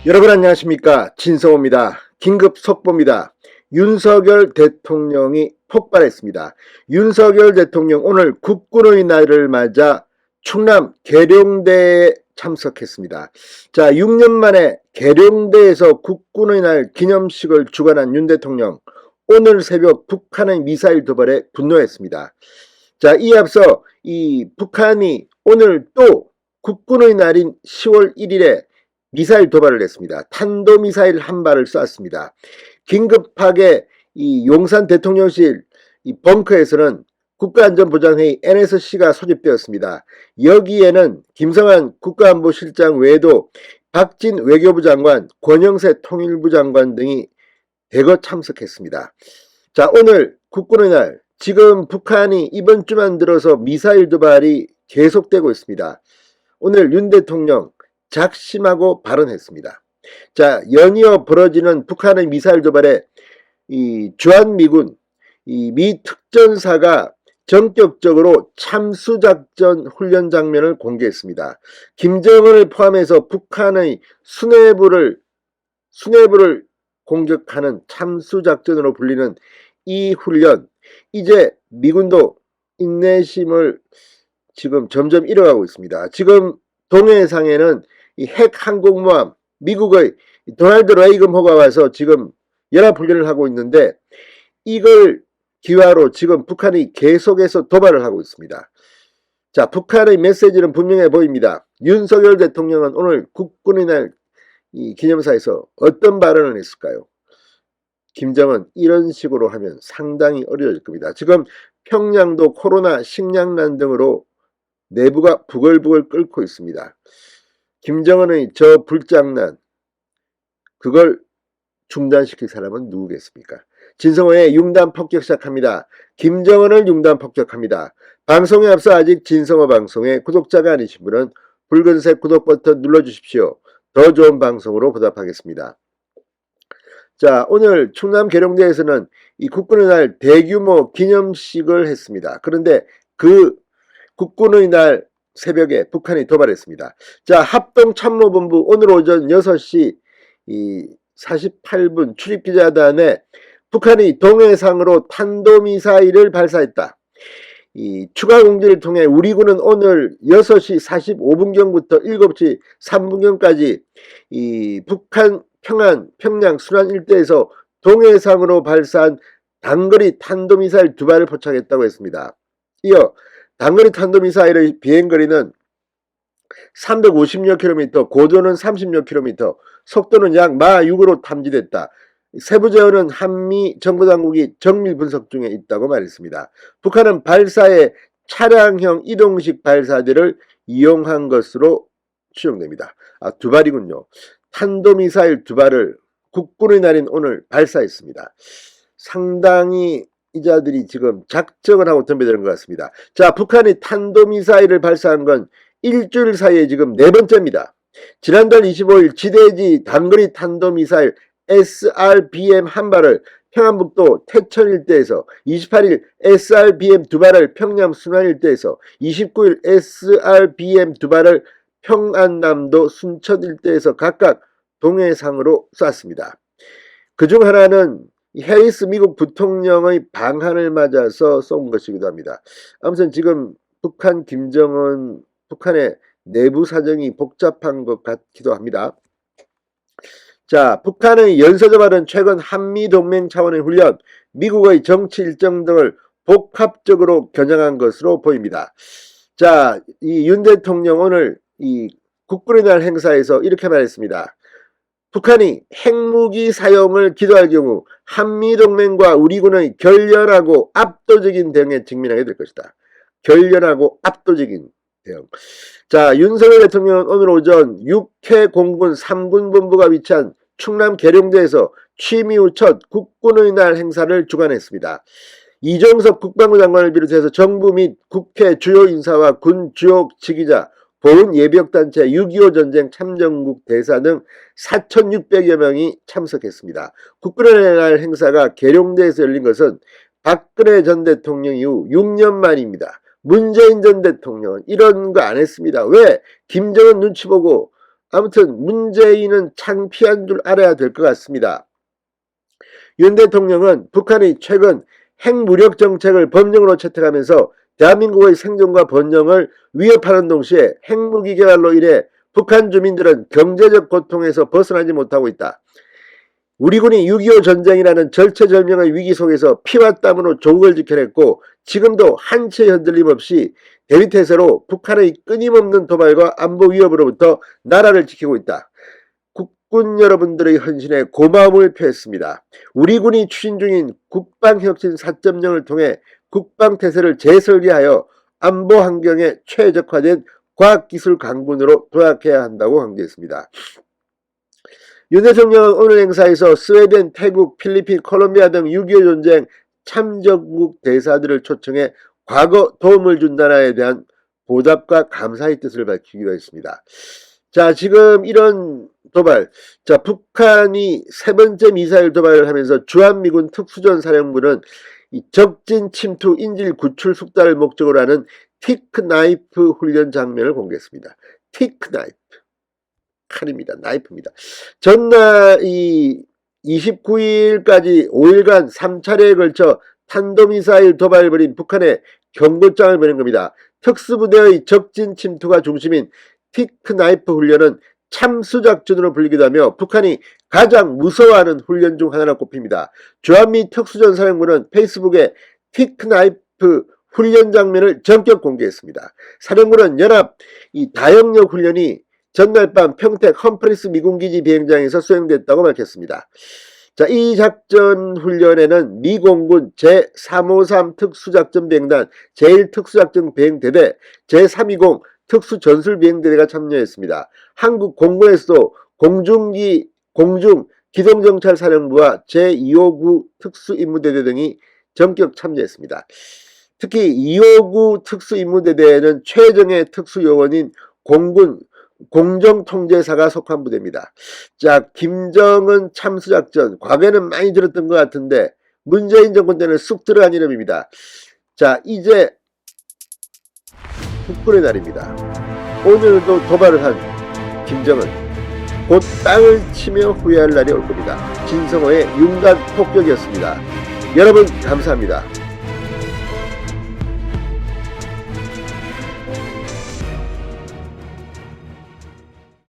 여러분 안녕하십니까, 진성호입니다. 긴급 속보입니다. 윤석열 대통령이 폭발했습니다. 윤석열 대통령 오늘 국군의 날을 맞아 충남 계룡대에 참석했습니다. 자, 6년 만에 계룡대에서 국군의 날 기념식을 주관한 윤 대통령, 오늘 새벽 북한의 미사일 도발에 분노했습니다. 자, 이에 앞서 이 북한이 오늘 또 국군의 날인 10월 1일에 미사일 도발을 했습니다. 탄도미사일 한 발을 쐈습니다. 긴급하게 이 용산 대통령실 이 벙커에서는 국가안전보장회의 NSC가 소집되었습니다. 여기에는 김성한 국가안보실장 외에도 박진 외교부 장관, 권영세 통일부 장관 등이 대거 참석했습니다. 자, 오늘 국군의 날, 지금 북한이 이번 주만 들어서 미사일 도발이 계속되고 있습니다. 오늘 윤 대통령 작심하고 발언했습니다. 자, 연이어 벌어지는 북한의 미사일 도발에 이 주한미군, 이 미 특전사가 전격적으로 참수작전 훈련 장면을 공개했습니다. 김정은을 포함해서 북한의 수뇌부를 공격하는 참수작전으로 불리는 이 훈련, 이제 미군도 인내심을 지금 점점 잃어가고 있습니다. 지금 동해상에는 이 핵 항공모함, 미국의 도널드 레이건 호가 와서 지금 연합훈련을 하고 있는데, 이걸 기화로 지금 북한이 계속해서 도발을 하고 있습니다. 자, 북한의 메시지는 분명해 보입니다. 윤석열 대통령은 오늘 국군의 날 이 기념사에서 어떤 발언을 했을까요? 김정은 이런 식으로 하면 상당히 어려워질 겁니다. 지금 평양도 코로나 식량난 등으로 내부가 부글부글 끓고 있습니다. 김정은의 저 불장난, 그걸 중단시킬 사람은 누구겠습니까? 진성호의 융단 폭격 시작합니다. 김정은을 융단 폭격합니다. 방송에 앞서 아직 진성호 방송의 구독자가 아니신 분은 붉은색 구독 버튼 눌러주십시오. 더 좋은 방송으로 보답하겠습니다. 자, 오늘 충남 계룡대에서는 이 국군의 날 대규모 기념식을 했습니다. 그런데 그 국군의 날 새벽에 북한이 도발했습니다. 자, 합동참모본부 오늘 오전 6시 48분 출입기자단에 북한이 동해상으로 탄도미사일을 발사했다. 이 추가 공지를 통해 우리 군은 오늘 6시 45분경부터 7시 3분경까지 이 북한 평양 순안 일대에서 동해상으로 발사한 단거리 탄도미사일 2발을 포착했다고 했습니다. 이어 단거리 탄도미사일의 비행거리는 350여 킬로미터, 고도는 30여 킬로미터, 속도는 약 마 6으로 탐지됐다. 세부 재원은 한미 정보당국이 정밀 분석 중에 있다고 말했습니다. 북한은 발사에 차량형 이동식 발사대를 이용한 것으로 추정됩니다. 아, 2발이군요. 탄도미사일 2발을 국군의 날인 오늘 발사했습니다. 상당히 이자들이 지금 작정을 하고 덤벼드는 것 같습니다. 자, 북한이 탄도미사일을 발사한 건 일주일 사이에 지금 4번째입니다. 지난달 25일 지대지 단거리 탄도미사일 SRBM 한 발을 평안북도 태천 일대에서, 28일 SRBM 2발을 평양 순안 일대에서, 29일 SRBM 2발을 평안남도 순천 일대에서 각각 동해상으로 쐈습니다. 그중 하나는 해리스 미국 부통령의 방한을 맞아서 쏜 것이기도 합니다. 아무튼 지금 북한의 내부 사정이 복잡한 것 같기도 합니다. 자, 북한의 연서저발은 최근 한미동맹 차원의 훈련, 미국의 정치 일정 등을 복합적으로 겨냥한 것으로 보입니다. 자, 이 윤 대통령 오늘 이 국군의 날 행사에서 이렇게 말했습니다. 북한이 핵무기 사용을 기도할 경우 한미동맹과 우리 군의 결연하고 압도적인 대응에 직면하게 될 것이다. 결연하고 압도적인 대응. 자, 윤석열 대통령은 오늘 오전 6회 공군 3군 본부가 위치한 충남 계룡대에서 취임 이후 첫 국군의 날 행사를 주관했습니다. 이종석 국방부 장관을 비롯해서 정부 및 국회 주요 인사와 군 주요 지휘자, 보훈 예비역단체, 6.25 전쟁 참전국 대사 등 4,600여 명이 참석했습니다. 국군의 날 행사가 계룡대에서 열린 것은 박근혜 전 대통령 이후 6년 만입니다. 문재인 전 대통령은 이런 거 안 했습니다. 왜? 김정은 눈치 보고 아무튼 문재인은 창피한 줄 알아야 될 것 같습니다. 윤 대통령은 북한이 최근 핵무력 정책을 법령으로 채택하면서 대한민국의 생존과 번영을 위협하는 동시에 핵무기 개발로 인해 북한 주민들은 경제적 고통에서 벗어나지 못하고 있다. 우리 군이 6.25 전쟁이라는 절체절명의 위기 속에서 피와 땀으로 조국을 지켜냈고 지금도 한치의 흔들림 없이 대비태세로 북한의 끊임없는 도발과 안보 위협으로부터 나라를 지키고 있다. 국군 여러분들의 헌신에 고마움을 표했습니다. 우리 군이 추진 중인 국방혁신 4.0을 통해 국방태세를 재설계하여 안보 환경에 최적화된 과학기술 강군으로 도약해야 한다고 강조했습니다. 윤 대통령은 오늘 행사에서 스웨덴, 태국, 필리핀, 콜롬비아 등 6.25 전쟁 참전국 대사들을 초청해 과거 도움을 준 나라에 대한 보답과 감사의 뜻을 밝히기로 했습니다. 자, 지금 이런 도발, 자, 북한이 세 번째 미사일 도발을 하면서 주한미군 특수전사령부는 이 적진 침투 인질 구출 숙달을 목적으로 하는 티크나이프 훈련 장면을 공개했습니다. 티크나이프. 칼입니다. 나이프입니다. 전날 이 29일까지 5일간 3차례에 걸쳐 탄도미사일 도발을 벌인 북한의 경고장을 보낸 겁니다. 특수부대의 적진 침투가 중심인 티크나이프 훈련은 참수작전으로 불리기도 하며 북한이 가장 무서워하는 훈련 중 하나로 꼽힙니다. 주한미 특수전사령부는 페이스북에 티크나이프 훈련 장면을 전격 공개했습니다. 사령부는 연합 이 다영역 훈련이 전날 밤 평택 험프리스 미군기지 비행장에서 수행됐다고 밝혔습니다. 자, 이 작전 훈련에는 미 공군 제353 특수작전비행단, 제1특수작전비행대대, 제320 특수전술비행대대가 참여했습니다. 한국 공군에서도 공중기동정찰사령부와 제259 특수임무대대 등이 전격 참여했습니다. 특히 259 특수임무대대에는 최정예 특수요원인 공군 공정통제사가 속한 부대입니다. 자, 김정은 참수작전 과거에는 많이 들었던 것 같은데 문재인 정권 때는 쑥 들어간 이름입니다. 자, 이제 국군의 날입니다. 오늘도 도발을 한 김정은 곧 땅을 치며 후회할 날이 올 겁니다. 진성호의 윤곽 폭격이었습니다. 여러분 감사합니다.